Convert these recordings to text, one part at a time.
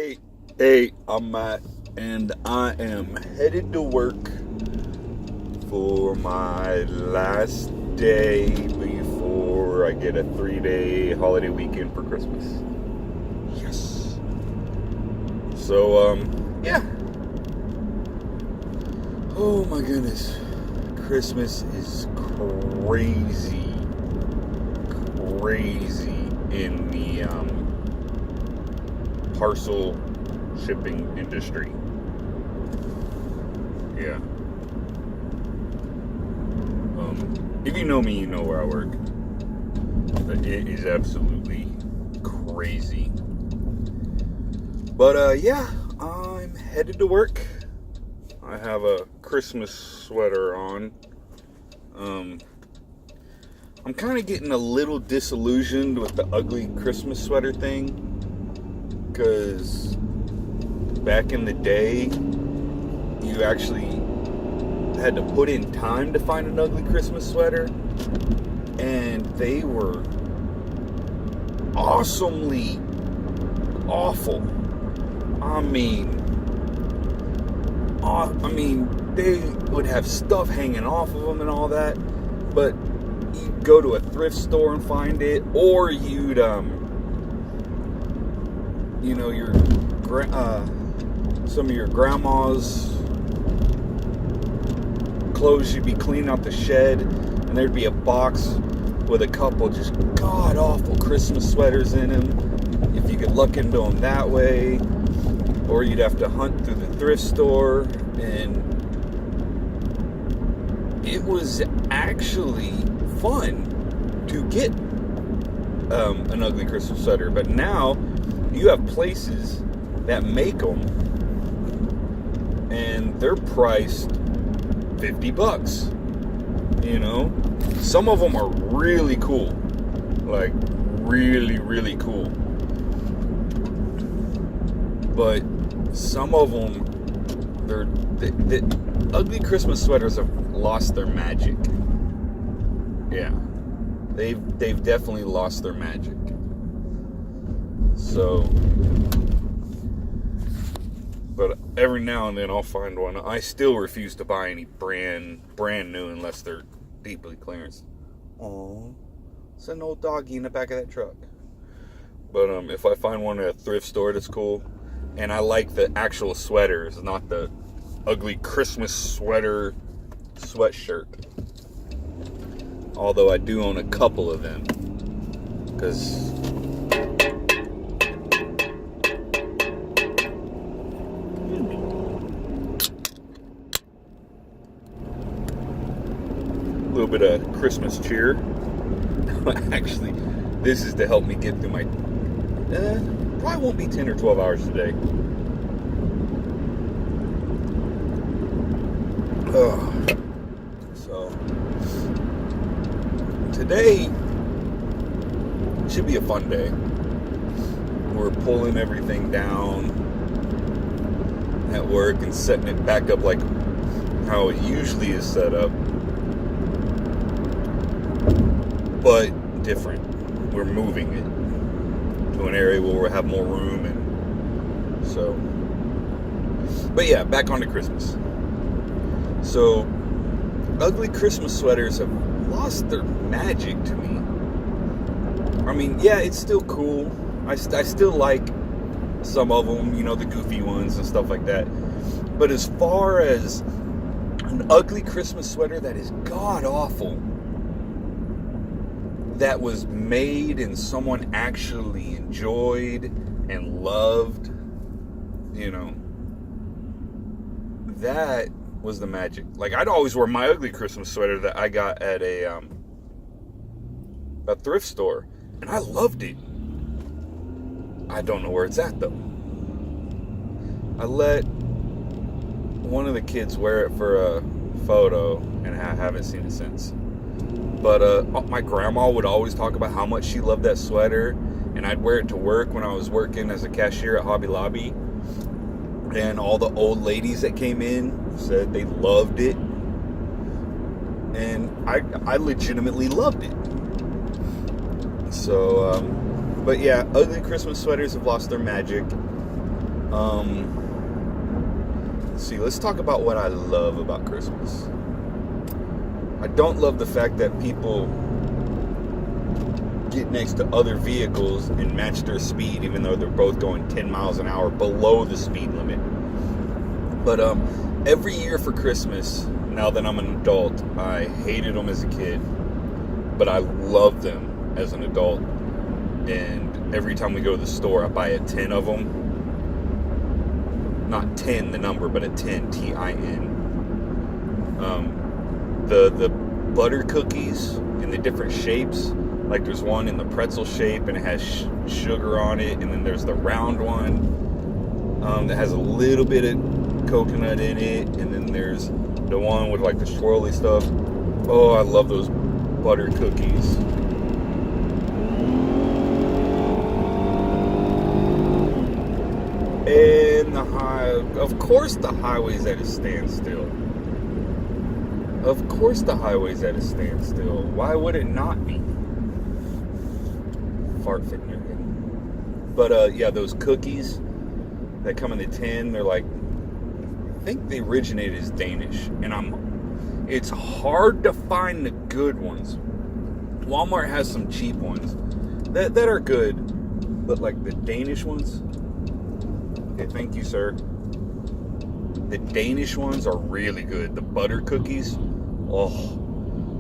Hey, I'm Matt, and I am headed to work for my last day before I get a 3-day holiday weekend for Christmas. Yes. So, yeah. Oh my goodness. Christmas is crazy in the, parcel shipping industry. Yeah. If you know me, you know where I work. But it is absolutely crazy. But yeah, I'm headed to work. I have a Christmas sweater on. I'm kind of getting a little disillusioned with the ugly Christmas sweater thing, because back in the day, you actually had to put in time to find an ugly Christmas sweater, and they were awesomely awful. I mean, they would have stuff hanging off of them and all that, but you'd go to a thrift store and find it, or you'd, some of your grandma's clothes, you'd be cleaning out the shed, and there'd be a box with a couple just god-awful Christmas sweaters in them, if you could look into them that way. Or you'd have to hunt through the thrift store, and it was actually fun to get an ugly Christmas sweater. But now you have places that make them, and they're priced $50. Some of them are really cool, like really cool. But some of them, the ugly Christmas sweaters have lost their magic. Yeah, they've definitely lost their magic. So, but every now and then I'll find one. I still refuse to buy any brand new unless they're deeply clearance. Oh, it's an old doggy in the back of that truck. But if I find one at a thrift store that's cool, and I like the actual sweaters, not the ugly Christmas sweatshirt. Although I do own a couple of them, because a little bit of Christmas cheer. Actually, this is to help me get through my probably won't be 10 or 12 hours today. So today should be a fun day. We're pulling everything down at work and setting it back up like how it usually is set up, but different. We're moving it to an area where we'll have more room, and so. But yeah, back on to Christmas. So, ugly Christmas sweaters have lost their magic to me. I mean, yeah, it's still cool. I still like some of them, the goofy ones and stuff like that. But as far as an ugly Christmas sweater that is god-awful, that was made and someone actually enjoyed and loved, that was the magic. Like, I'd always wear my ugly Christmas sweater that I got at a thrift store, and I loved it. I don't know where it's at, though. I let one of the kids wear it for a photo, and I haven't seen it since. But my grandma would always talk about how much she loved that sweater, and I'd wear it to work when I was working as a cashier at Hobby Lobby. And all the old ladies that came in said they loved it, and I legitimately loved it. So, but yeah, ugly Christmas sweaters have lost their magic. Let's see. Let's talk about what I love about Christmas. I don't love the fact that people get next to other vehicles and match their speed, even though they're both going 10 miles an hour below the speed limit. But every year for Christmas, now that I'm an adult, I hated them as a kid, but I love them as an adult. And every time we go to the store, I buy a 10 of them. Not 10, the number, but a 10, T-I-N. The butter cookies in the different shapes. Like there's one in the pretzel shape and it has sugar on it. And then there's the round one that has a little bit of coconut in it. And then there's the one with like the swirly stuff. Oh, I love those butter cookies. And of course the highway's at a standstill. Of course the highway's at a standstill. Why would it not be? Fart fit in your head. But yeah, those cookies that come in the tin, they're like, I think they originated as Danish. And it's hard to find the good ones. Walmart has some cheap ones that are good, but like the Danish ones, okay, thank you, sir. The Danish ones are really good. The butter cookies, oh,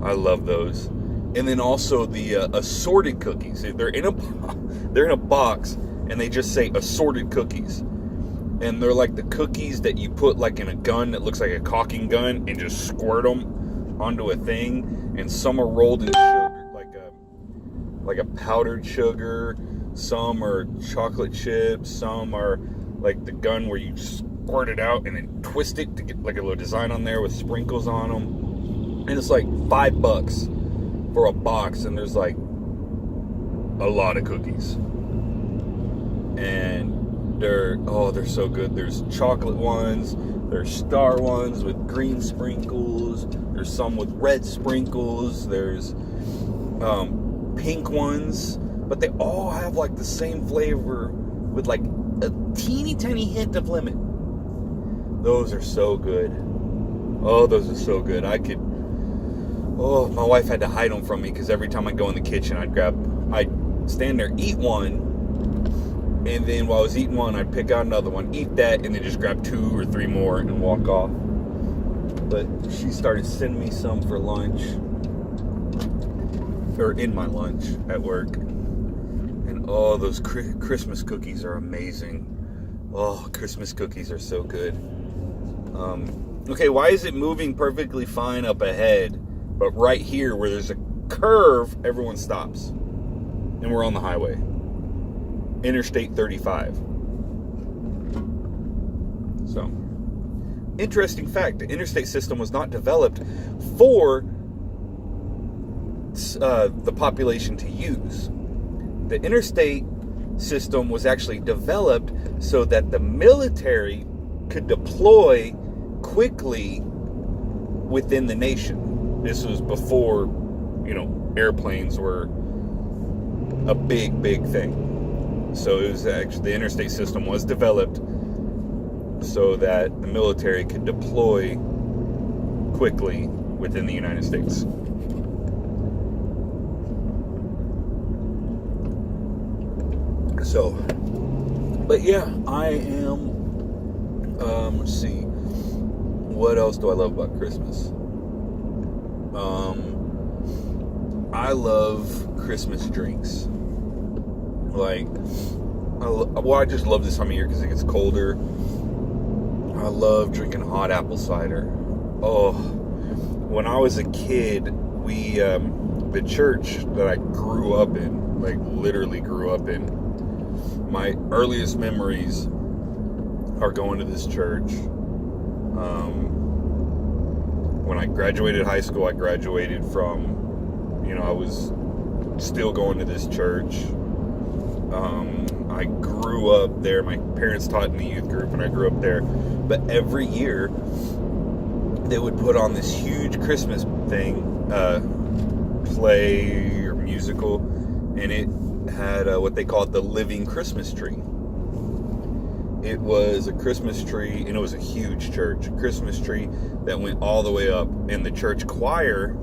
I love those. And then also the assorted cookies. They're in a box, and they just say assorted cookies. And they're like the cookies that you put like in a gun that looks like a caulking gun, and just squirt them onto a thing. And some are rolled in sugar, like a powdered sugar. Some are chocolate chips. Some are like the gun where you squirt it out and then twist it to get like a little design on there with sprinkles on them. And it's like $5 for a box, and there's like a lot of cookies. And they're so good. There's chocolate ones, there's star ones with green sprinkles, there's some with red sprinkles, there's pink ones, but they all have like the same flavor with like a teeny tiny hint of lemon. Those are so good. Oh, those are so good. My wife had to hide them from me because every time I go in the kitchen, I'd stand there, eat one, and then while I was eating one, I'd pick out another one, eat that, and then just grab 2 or 3 more and walk off. But she started sending me some for lunch, or in my lunch at work. And oh, those Christmas cookies are amazing. Oh, Christmas cookies are so good. Okay, why is it moving perfectly fine up ahead, but right here where there's a curve, everyone stops? And we're on the highway. Interstate 35. So, interesting fact, the interstate system was not developed for the population to use. The interstate system was actually developed so that the military could deploy quickly within the nation. This was before, airplanes were a big thing. So it was actually, the interstate system was developed so that the military could deploy quickly within the United States. So, but yeah, I am, let's see, what else do I love about Christmas? I love Christmas drinks. Like, I just love this time of year because it gets colder. I love drinking hot apple cider. Oh, when I was a kid, the church that I grew up in, like literally grew up in, my earliest memories are going to this church. When I graduated high school, I graduated from, I was still going to this church. I grew up there. My parents taught in the youth group, and I grew up there. But every year, they would put on this huge Christmas thing, play or musical, and it had what they called the living Christmas tree. It was a Christmas tree, and it was a huge church. A Christmas tree that went all the way up. And the church choir,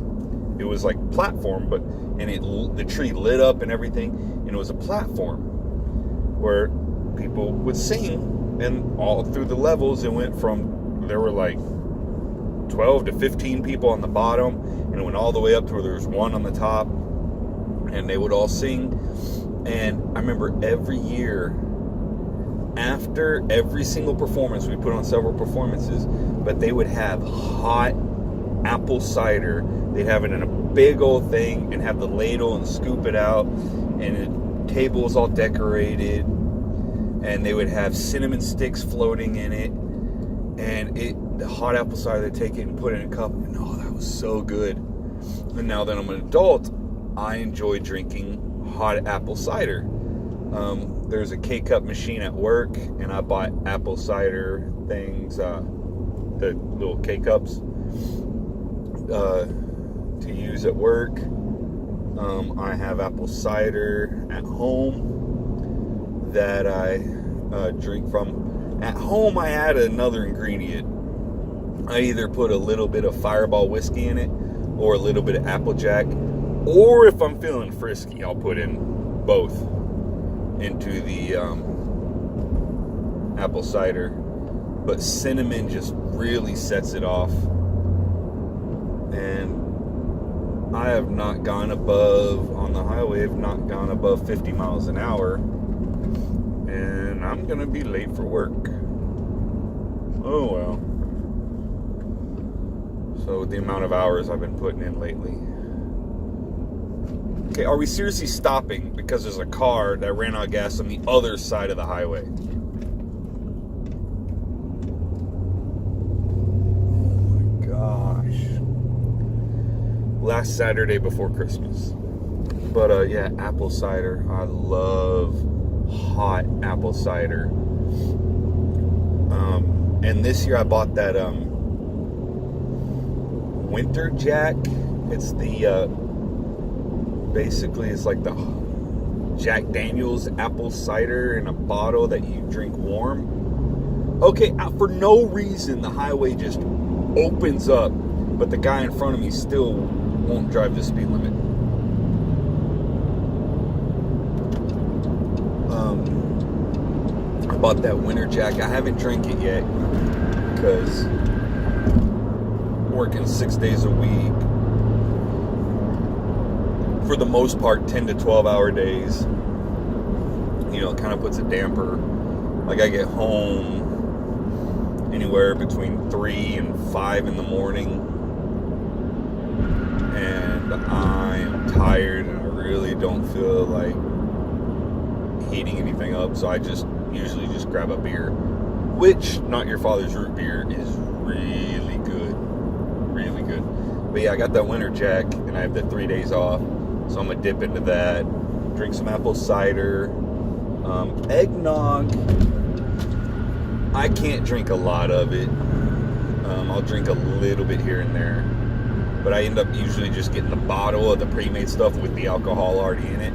it was like platform, the tree lit up and everything. And it was a platform where people would sing, and all through the levels, it went from, there were like 12 to 15 people on the bottom, and it went all the way up to where there was one on the top, and they would all sing. And I remember every year, after every single performance, we put on several performances, but they would have hot apple cider. They'd have it in a big old thing and have the ladle and scoop it out, and the table was all decorated, and they would have cinnamon sticks floating in it, and the hot apple cider, they'd take it and put it in a cup, and oh, that was so good. And now that I'm an adult, I enjoy drinking hot apple cider. There's a K-Cup machine at work, and I bought apple cider things, the little K-Cups, to use at work. I have apple cider at home that I drink from. At home, I add another ingredient. I either put a little bit of Fireball whiskey in it, or a little bit of Applejack, or if I'm feeling frisky, I'll put in both into the apple cider. But cinnamon just really sets it off. And I have not gone above, on the highway, I've not gone above 50 miles an hour. And I'm going to be late for work. Oh well. So the amount of hours I've been putting in lately. Okay, are we seriously stopping because there's a car that ran out of gas on the other side of the highway? Oh my gosh. Last Saturday before Christmas. But yeah, apple cider. I love hot apple cider. And this year I bought that Winter Jack. It's the basically it's like the Jack Daniel's apple cider in a bottle that you drink warm. Okay, for no reason the highway just opens up, but the guy in front of me still won't drive the speed limit. I bought that Winter Jack. I haven't drank it yet because I'm working 6 days a week. For the most part, 10 to 12 hour days. You know, it kind of puts a damper. Like, I get home anywhere between 3 and 5 in the morning, and I am tired, and I really don't feel like heating anything up, so I usually just grab a beer, which Not Your Father's Root beer is really good. Really good. But yeah, I got that Winter Jack, and I have the 3 days off. So I'm going to dip into that, drink some apple cider, eggnog. I can't drink a lot of it. I'll drink a little bit here and there. But I end up usually just getting the bottle of the pre-made stuff with the alcohol already in it.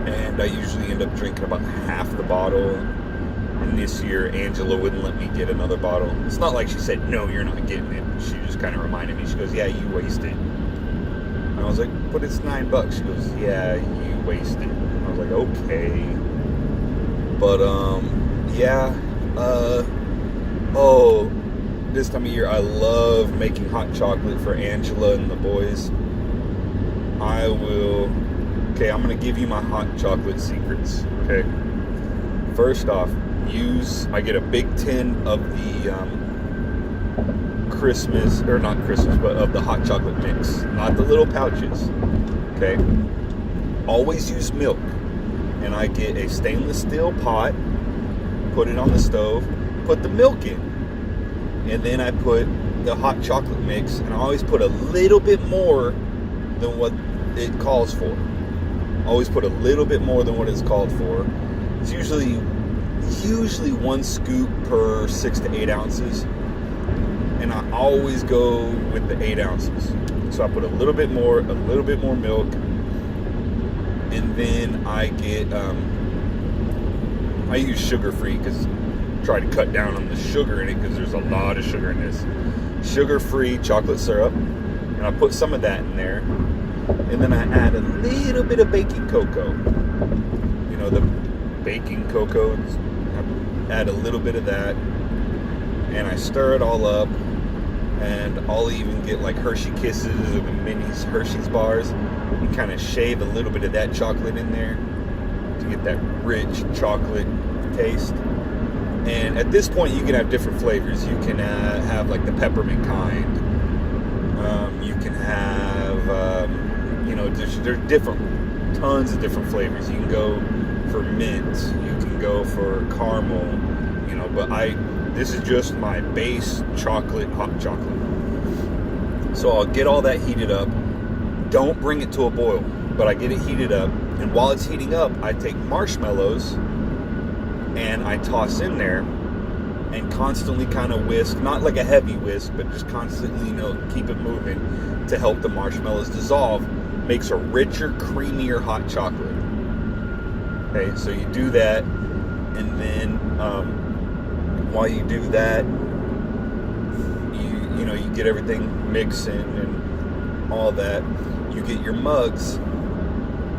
And I usually end up drinking about half the bottle. And this year, Angela wouldn't let me get another bottle. It's not like she said, no, you're not getting it. She just kind of reminded me. She goes, yeah, you wasted. And I was like, but it's $9. She goes, yeah, you wasted. I was like, okay. But, yeah. This time of year, I love making hot chocolate for Angela and the boys. Okay, I'm going to give you my hot chocolate secrets, okay? First off, I get a big tin of the, of the hot chocolate mix, not the little pouches, okay? Always use milk, and I get a stainless steel pot, put it on the stove, put the milk in, and then I put the hot chocolate mix, and I always put a little bit more than what it calls for. Always put a little bit more than what it's called for. It's usually 1 scoop per 6 to 8 ounces. And I always go with the 8 ounces. So I put a little bit more milk. And then I get I use sugar-free because try to cut down on the sugar in it because there's a lot of sugar in this. Sugar-free chocolate syrup, and I put some of that in there, and then I add a little bit of baking cocoa. You know, the baking cocoa, I add a little bit of that, and I stir it all up, and I'll even get like Hershey Kisses or the minis Hershey's bars and kind of shave a little bit of that chocolate in there to get that rich chocolate taste. And at this point, you can have different flavors. You can have like the peppermint kind. You can have, you know, there's different, tons of different flavors. You can go for mint. You can go for caramel. You know, but this is just my base chocolate, hot chocolate. So I'll get all that heated up. Don't bring it to a boil, but I get it heated up. And while it's heating up, I take marshmallows and I toss in there and constantly kind of whisk, not like a heavy whisk, but just constantly, you know, keep it moving to help the marshmallows dissolve. Makes a richer, creamier hot chocolate. Okay, so you do that, and then while you do that, you know, you get everything mixing and all that. You get your mugs,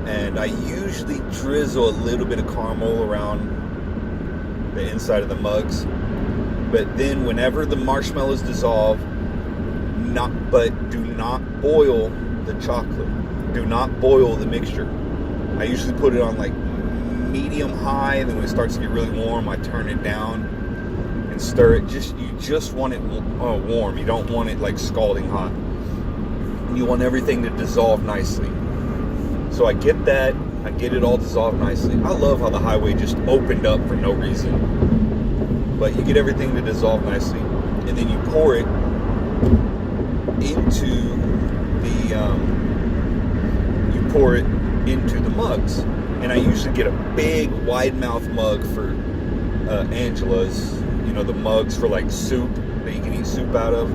and I usually drizzle a little bit of caramel around the inside of the mugs, but then whenever the marshmallows dissolve, do not boil the chocolate. Do not boil the mixture. I usually put it on like medium high, and then when it starts to get really warm, I turn it down and stir it. You just want it warm. You don't want it like scalding hot. You want everything to dissolve nicely. So I get that. I get it all dissolved nicely. I love how the highway just opened up for no reason. But you get everything to dissolve nicely, and then you pour it into the mugs. And I usually get a big wide mouth mug for Angela's. You know, the mugs for like soup that you can eat soup out of.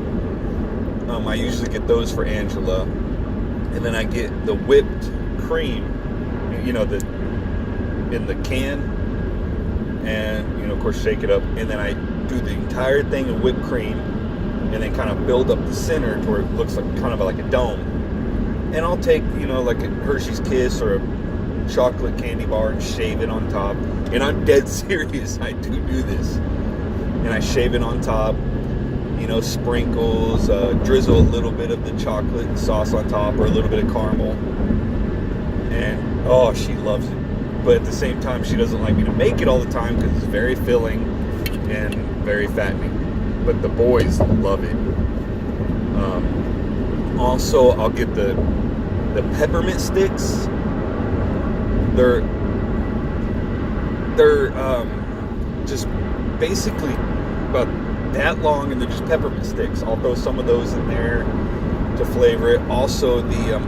I usually get those for Angela, and then I get the whipped cream. You know, in the can, and, you know, of course, shake it up, and then I do the entire thing of whipped cream, and then kind of build up the center to where it looks like kind of like a dome. And I'll take, you know, like a Hershey's Kiss or a chocolate candy bar and shave it on top. And I'm dead serious, I do this. And I shave it on top, you know, sprinkles, drizzle a little bit of the chocolate sauce on top, or a little bit of caramel. And oh, she loves it. But at the same time, she doesn't like me to make it all the time because it's very filling and very fattening. But the boys love it. Also, I'll get the peppermint sticks. They're just basically about that long, and they're just peppermint sticks. I'll throw some of those in there to flavor it. Also, the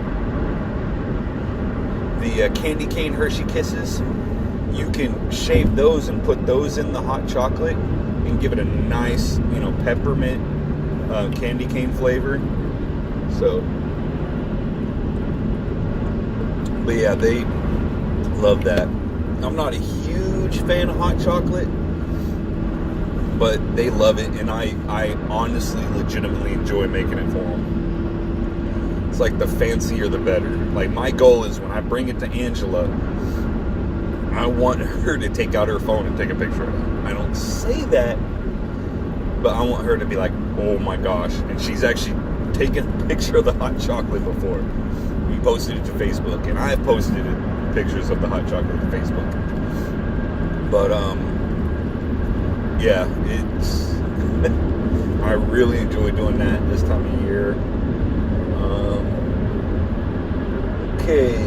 candy cane Hershey Kisses, you can shave those and put those in the hot chocolate and give it a nice, you know, peppermint candy cane flavor. So, but yeah, they love that. I'm not a huge fan of hot chocolate, but they love it, and I honestly, legitimately enjoy making it for them. It's like the fancier the better. Like, my goal is when I bring it to Angela, I want her to take out her phone and take a picture of it. I don't say that, but I want her to be like, oh my gosh. And she's actually taken a picture of the hot chocolate before. We posted it to Facebook, and I've posted pictures of the hot chocolate to Facebook. But, yeah, it's, I really enjoy doing that this time of year. Okay,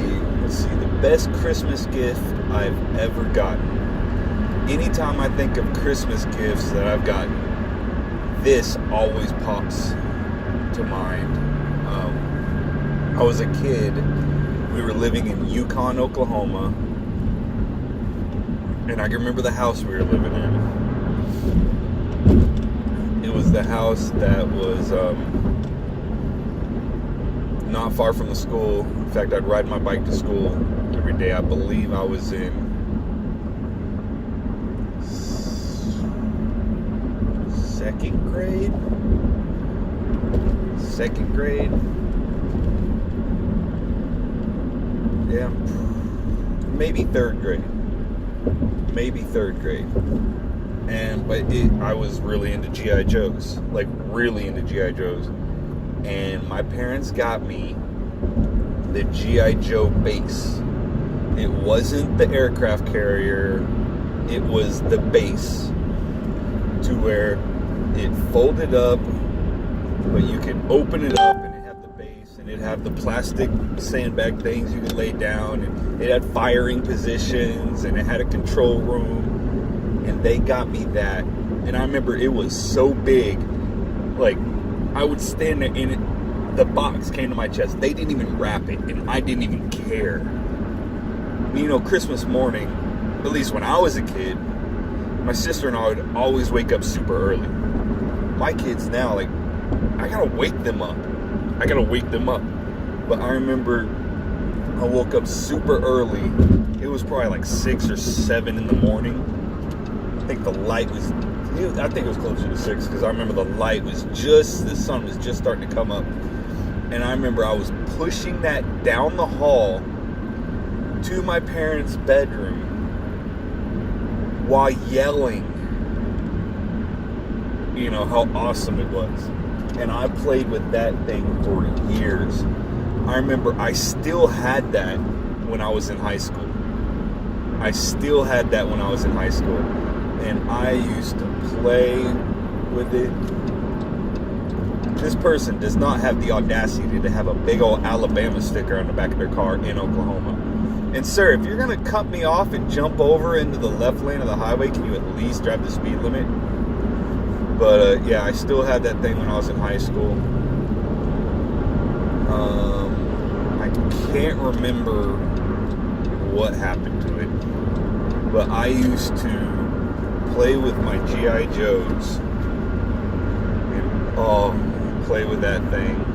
let's see, the best Christmas gift I've ever gotten. Anytime I think of Christmas gifts that I've gotten, this always pops to mind. I was a kid. We were living in Yukon, Oklahoma, and I can remember the house we were living in. It was the house that was not far from the school. In fact, I'd ride my bike to school every day. I believe I was in second grade. Yeah, maybe third grade. But I was really into G.I. Joes, like really into G.I. Joes. And my parents got me the G.I. Joe base. It wasn't the aircraft carrier, it was the base, to where it folded up, but you could open it up and it had the base, and it had the plastic sandbag things you could lay down, and it had firing positions, and it had a control room, and they got me that. And I remember it was so big, like I would stand there in it, the box came to my chest. They didn't even wrap it, and I didn't even care. You know, Christmas morning, at least when I was a kid, my sister and I would always wake up super early. My kids now, like, I gotta wake them up. But I remember I woke up super early. It was probably like 6 or 7 in the morning. I think it was closer to 6, because I remember the sun was just starting to come up. And I remember I was pushing that down the hall to my parents' bedroom while yelling, you know, how awesome it was. And I played with that thing for years. I remember I still had that when I was in high school. And I used to play with it. This person does not have the audacity to have a big old Alabama sticker on the back of their car in Oklahoma. And sir, if you're going to cut me off and jump over into the left lane of the highway, can you at least drive the speed limit? But yeah, I still had that thing when I was in high school. I can't remember what happened to it, but I used to play with my G.I. Joes and play with that thing.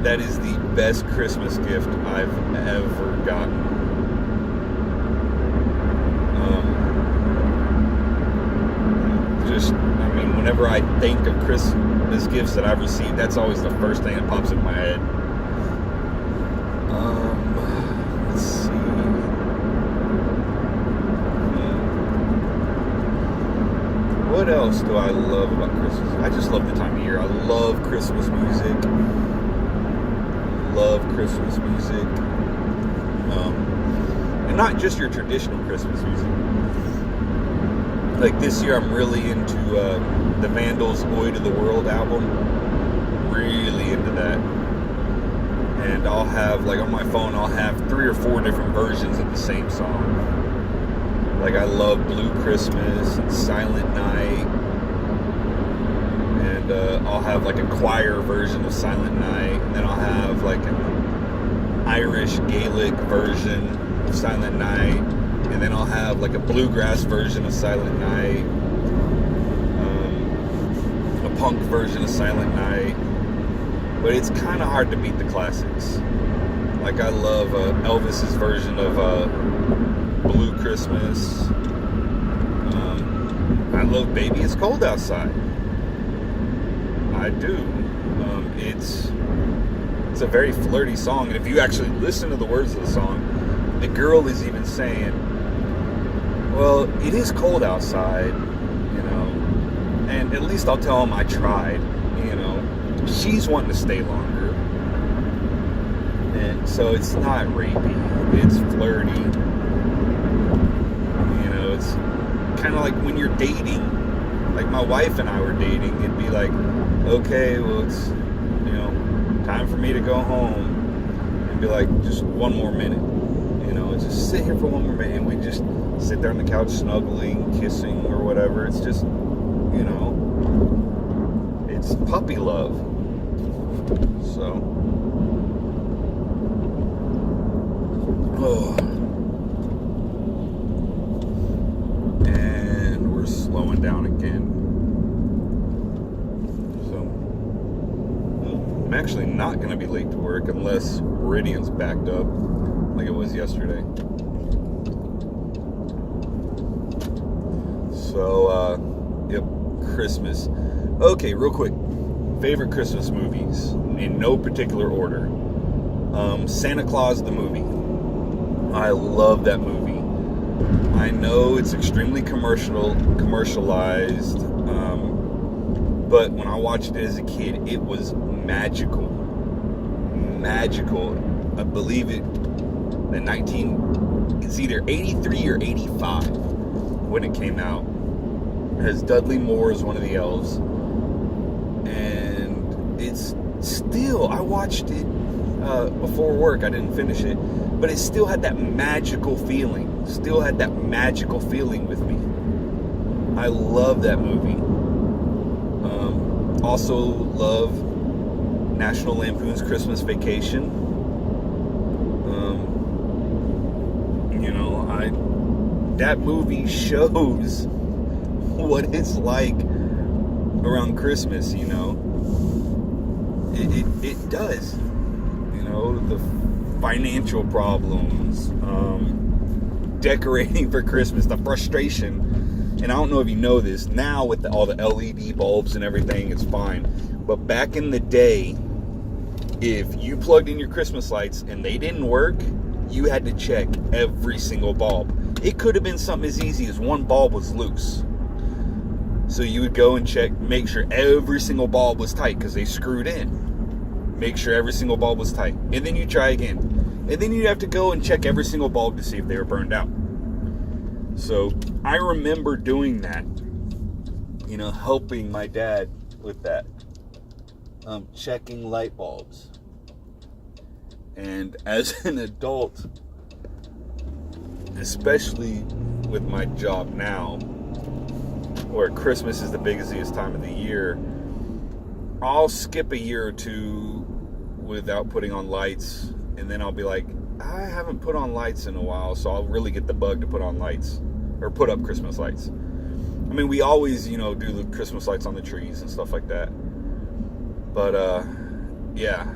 That is the best Christmas gift I've ever gotten. Whenever I think of Christmas gifts that I've received, that's always the first thing that pops in my head. Let's see. What else do I love about Christmas? I just love the time of year. I love Christmas music. And not just your traditional Christmas music. Like this year, I'm really into the Vandals' "Oi to the World" album. Really into that. And I'll have, like on my phone, I'll have 3 or 4 different versions of the same song. Like I love Blue Christmas and Silent Night. And I'll have like a choir version of Silent Night. And then I'll have like an Irish Gaelic version of Silent Night. And then I'll have like a bluegrass version of Silent Night, a punk version of Silent Night. But it's kind of hard to beat the classics. Like I love Elvis's version of Blue Christmas. I love "Baby It's Cold Outside." I do. It's a very flirty song, and if you actually listen to the words of the song, the girl is even saying, well, it is cold outside, you know, and at least I'll tell him I tried, you know. She's wanting to stay longer, and so it's not rapey, it's flirty, you know. It's kind of like when you're dating, like my wife and I were dating, it'd be like, okay, well, it's, you know, time for me to go home, and be like, just one more minute, you know, and just sit here for one more minute, and we just sit there on the couch snuggling, kissing, or whatever. It's just, you know, it's puppy love. So, and we're slowing down again. So, I'm actually not going to be late to work unless Meridian's backed up like it was yesterday. So, Yep, Christmas. Okay, real quick. Favorite Christmas movies in no particular order. Santa Claus the movie. I love that movie. I know it's extremely commercialized, but when I watched it as a kid, it was magical. I believe it's either 83 or 85 when it came out. It has Dudley Moore as one of the elves. And it's still, I watched it before work. I didn't finish it, but it still had that magical feeling. With me. I love that movie. Also love National Lampoon's Christmas Vacation. That movie shows what it's like around Christmas. It does. The financial problems, decorating for Christmas, the frustration. And I don't know if you know this, now with all the LED bulbs and everything, it's fine. But back in the day, if you plugged in your Christmas lights and they didn't work, you had to check every single bulb. It could have been something as easy as one bulb was loose. So you would go and check, make sure every single bulb was tight because they screwed in. Make sure every single bulb was tight. And then you try again. And then you'd have to go and check every single bulb to see if they were burned out. So I remember doing that. Helping my dad with that. Checking light bulbs. And as an adult, especially with my job now, where Christmas is the busiest time of the year, I'll skip a year or two without putting on lights, and then I'll be like, I haven't put on lights in a while, so I'll really get the bug to put on lights, or put up Christmas lights. I mean, we always, do the Christmas lights on the trees and stuff like that. But, yeah,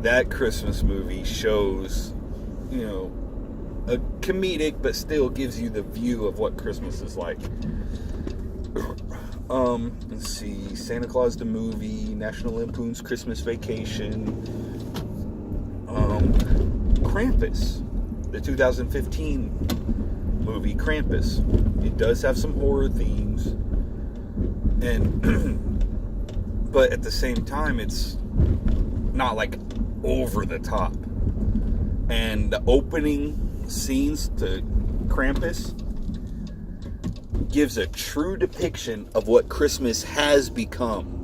that Christmas movie shows, a comedic, but still gives you the view of what Christmas is like. Let's see, Santa Claus the movie, National Lampoon's Christmas Vacation, Krampus, the 2015 movie Krampus. It does have some horror themes, and but at the same time, it's not like over the top. And the opening scenes to Krampus gives a true depiction of what Christmas has become.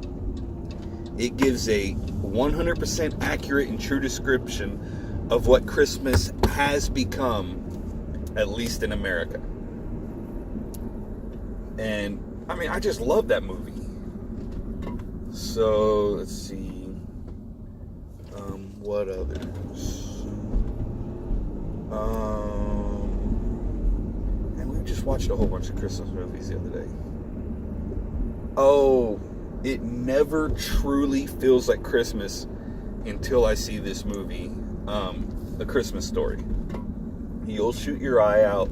It gives a 100% accurate and true description of what Christmas has become, at least in America. And I mean, I just love that movie. So let's see, what others? And we just watched a whole bunch of Christmas movies the other day. Oh, it never truly feels like Christmas until I see this movie, A Christmas Story. You'll shoot your eye out,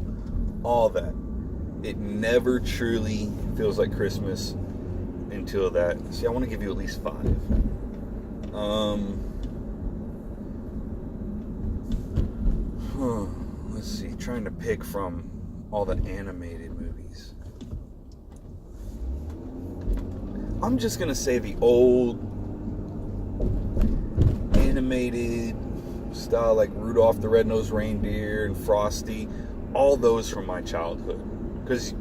all that. It never truly feels like Christmas until that. See, I want to give you at least 5. Let's see, trying to pick from all the animated movies. I'm just gonna say the old animated style, like Rudolph the Red-Nosed Reindeer and Frosty, all those from my childhood. Because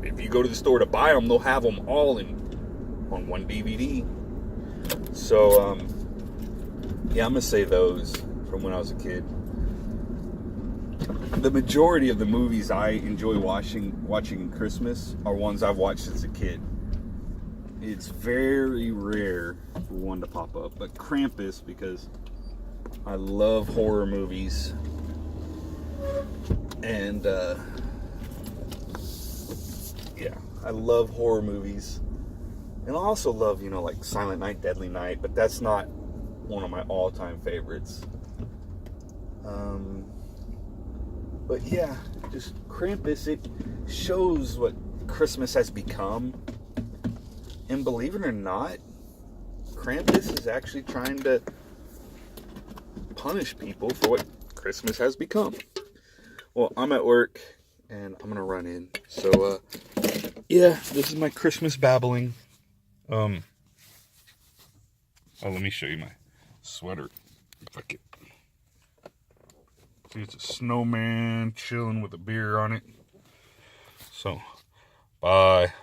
if you go to the store to buy them, they'll have them all on one DVD. So, yeah, I'm gonna say those from when I was a kid. The majority of the movies I enjoy watching Christmas are ones I've watched as a kid. It's very rare for one to pop up, but Krampus, because I love horror movies, and yeah, I love horror movies, and I also love, like Silent Night, Deadly Night, but that's not one of my all-time favorites. But yeah, just Krampus, it shows what Christmas has become. And believe it or not, Krampus is actually trying to punish people for what Christmas has become. Well, I'm at work and I'm gonna run in. So, yeah, this is my Christmas babbling. Oh, let me show you my sweater. If I could. See, it's a snowman chilling with a beer on it. So, bye.